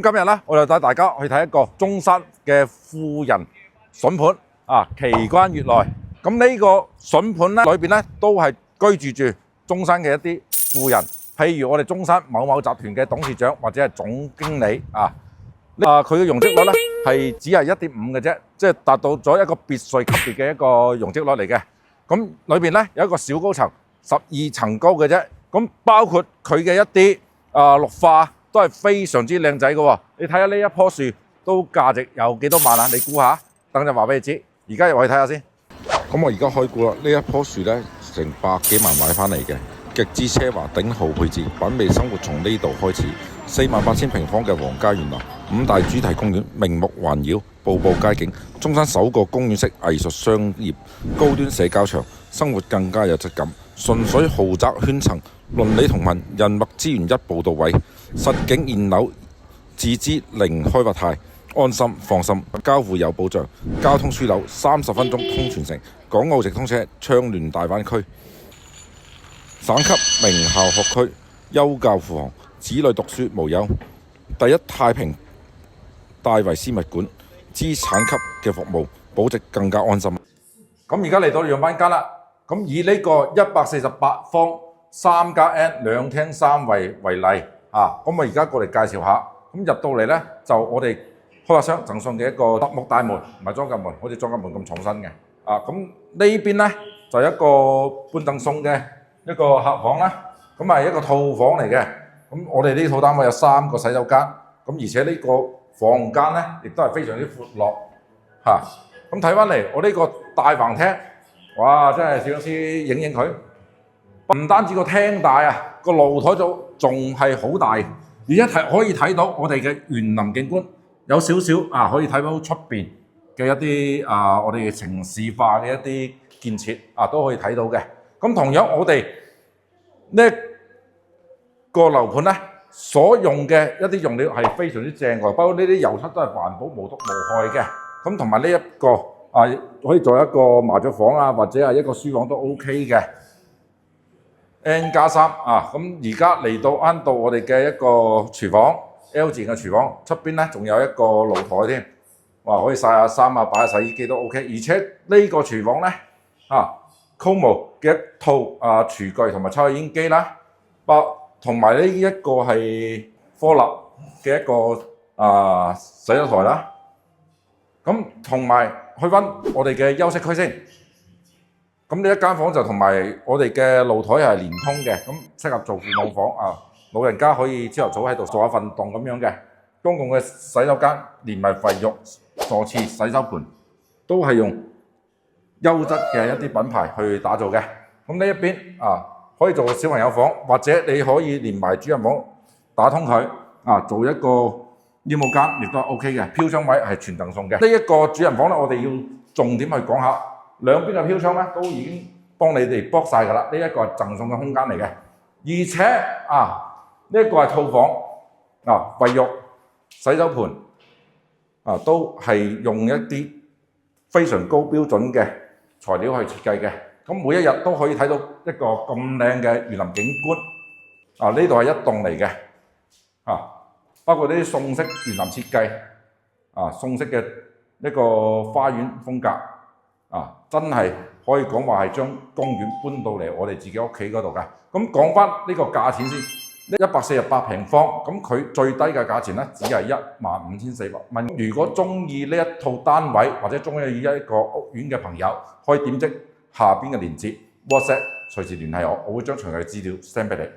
今日咧，我就帶大家去睇一個中山嘅富人筍盤啊，奇關悅內。咁呢個筍盤咧，裏邊咧都係居住住中山嘅一啲富人，譬如我哋中山某某集團嘅董事長或者係總經理啊。佢嘅容積率咧係只係1.5嘅啫，即係達到咗一個別墅級別嘅一個容積率嚟嘅。咁裏邊咧有一個小高層，12層高嘅啫。咁包括佢嘅一啲綠化都係非常之靚仔嘅喎。你睇下呢一棵樹都價值有幾多萬啊？你估下？等陣話俾你知。而家入去睇下先。咁我而家開估啦，呢一棵樹呢，成百幾萬買翻嚟嘅，極致奢華頂號配置，品味生活從呢度開始。48000平方嘅皇家園樓，5大主題公園，名木環繞，步步皆景。中山首個公園式藝術商業高端社交場，生活更加有質感。純粹豪宅圈層，鄰里同行，人脈資源一步到位。實景現樓，自知零開發態，安心放心，交付有保障。交通樞紐30分鐘通全城，港澳直通車，暢聯大灣區。省級名校學區，優教扶航，子女讀書無憂。第一太平戴維斯物管，資產級嘅服務，保值更加安心。咁而家嚟到樣板間啦。咁以呢個148方3+N 2廳3衛為例啊，咁我而家過嚟介紹下。咁入到嚟咧，就我哋開發商贈送嘅一個實木大門，唔係裝甲門，好似裝甲門咁重身嘅。啊，咁呢邊咧就一個半贈送嘅一個客房啦。咁係一個套房嚟嘅。咁我哋呢套單位有3個洗手間，咁而且呢個房間咧亦都係非常之闊落嚇。咁睇翻嚟，我呢個大橫廳。哇！真係攝影師影佢，唔單止個廳大啊，個露台仲係好大，而且可以睇到我哋嘅園林景觀，有少少可以睇到出邊嘅一啲我哋城市化嘅一啲建設都可以睇到嘅。咁同樣我哋呢個樓盤咧，所用嘅一啲用料係非常之正嘅，包括呢啲油漆都係環保無毒無害嘅。咁同埋呢一個。可以做一個麻雀房啊，或者係一個書房都 OK 嘅。N+3咁而家嚟到我哋嘅一個廚房 L 字嘅廚房，出邊咧仲有一個露台添，哇！可以曬下衫啊，擺下洗衣機都 OK。而且呢個廚房咧Como 嘅一套廚具同埋抽油煙機啦，同埋呢一個係科立嘅一個洗手台啦。咁同埋去翻我哋嘅休息區先，咁呢一間房就同埋我哋嘅露台係連通嘅，咁適合做父母房老人家可以朝頭早喺度做下運動咁樣嘅。公共嘅洗手間連埋衞浴、坐廁、洗手盆都係用優質嘅一啲品牌去打造嘅。咁呢一邊可以做小朋友房，或者你可以連埋主人房打通佢做一個衣帽間亦都係 OK 嘅，飄窗位係全贈送嘅。呢一個主人房咧，我哋要重點去講下，兩邊嘅飄窗咧都已經幫你哋剝晒㗎啦。呢一個係贈送嘅空間嚟嘅，而且呢一個係套房衞浴、洗手盆都係用一啲非常高標準嘅材料去設計嘅。咁每一日都可以睇到一個咁靚嘅園林景觀。呢度係一棟嚟嘅包括呢啲宋式園林設計，宋式嘅一個花園風格，真係可以講話係將公園搬到嚟我哋自己屋企嗰度㗎。咁講翻呢個價錢先，148平方，咁佢最低嘅價錢咧只係15400蚊。如果中意呢一套單位或者中意一個屋苑嘅朋友，可以點擊下邊嘅鏈接 WhatsApp 隨時聯繫我，我會將詳細嘅資料 send 俾你。